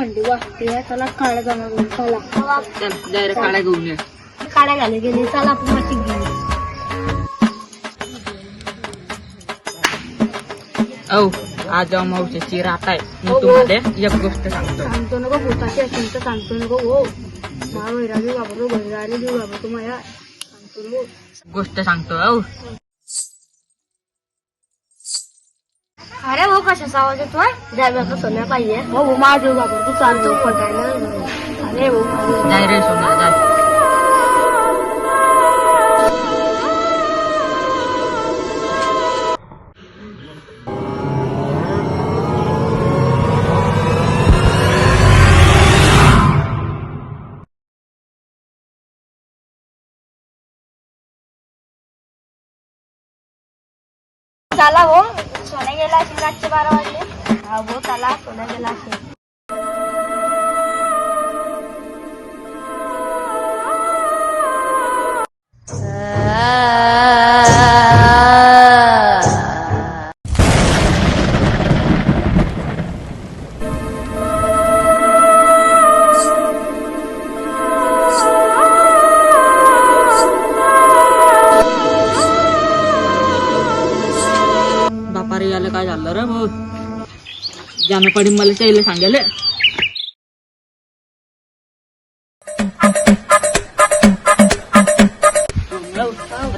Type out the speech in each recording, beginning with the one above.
थंडी वाजते. चला काळ्या जाणार चला डायरेक्ट काड्या घेऊन ये. काड्या घाले गेले. चला आपण माशी घेऊ. औ आज अमावस्याची रात आहे. मी तुम्हाला एक गोष्ट सांगतो. सांगतो नको भूताची असेल तर सांगतो नको. हो मला वैरागी वापरतो. वैरागी देऊ वापरतो. माझ्या सांगतो नको. गोष्ट सांगतो. औ अरे हो कशाचा आवाज येतोय. जायला सोन्या पाहिजे. हो माझा देऊ वापरतो. चालतो पटायला. अरे हो जाय रे सोना जाय. चला हो सोन्या गेला असेल. रातचे 12 वाजले. हा हो चला सोन्या गेला असेल. बापारे याला काय झालं रे भाऊ. ज्यानं पडी मला त्याला सांगायला.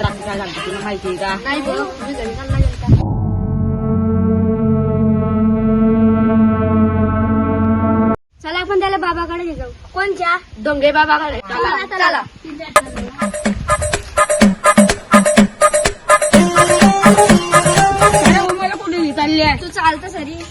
रात्री काय झालं तुला माहिती आहे का. नाही बोलू तुम्ही घरी चालला गेलता. चला आपण त्याला बाबाकडे जाऊ. कोणच्या डोंगे बाबाकडे. चला चला. मला कुठे चालली आहे. तू चालतं सरी.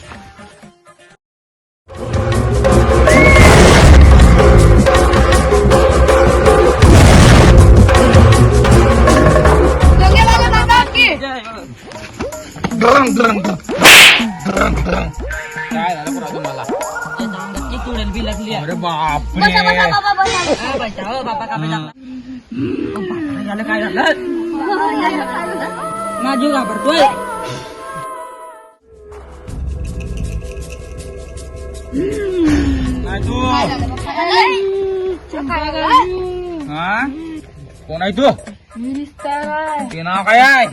काय झालं बरं मला. तुडेल बी लागली. अरे बसा बसा बाबा बसा. बाबा का झालं काय झालं. माझी घाबरतोय. कोण आहे तू. ते नाव काय आहे.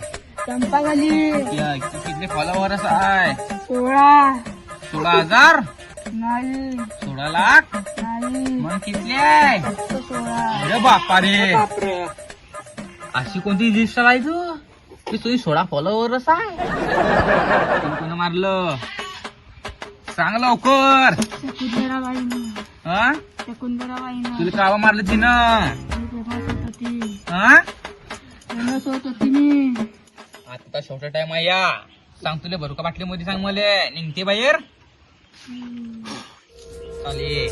चंपा खाली किती फॉलोअर्स आहे. 16 16,000 नाही 16 लाख नाही मग किती आहे. 16. अरे बापा रे. अशी कोणती दिसत आहे तू की तुझी 16 फॉलोअर्स आहे. कोण मारलं सांग लवकर. शकुंतलाबाईनं हा शकुंतलाबाईनं तुला कावा मारलं तिनं. हा होत होती मी. आता छोटा टाइम आहे या. सांग तुला भरू का बाटलीमध्ये सांग मला. निघते बाहेर चाले.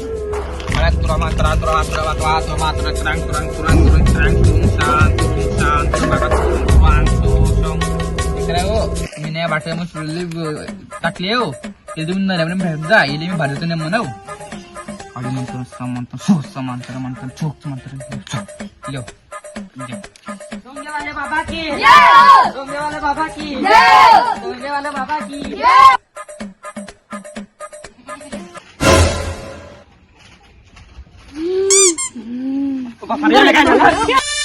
तुरा मात्रा तुरा तुरा वात्रा तुरा मात्रा त्रांग तुरांग तुरांग तुरांग त्रांग तुम शांत तुम शांत तुरा तुरांग तुम इकडे हो. मी नाही बाटलीमध्ये टाकली हो. ते तुम्ही नऱ्यामध्ये भेट जा. येईल मी भारत नाही म्हणव. आणि म्हणतो समांतर समांतर म्हणतो चोक म्हणतो लिहो. डोंगे वाले बाबा की. डोंगे वाले बाबा की. डोंगे वाले बाबा की. बापा रे काय झालं.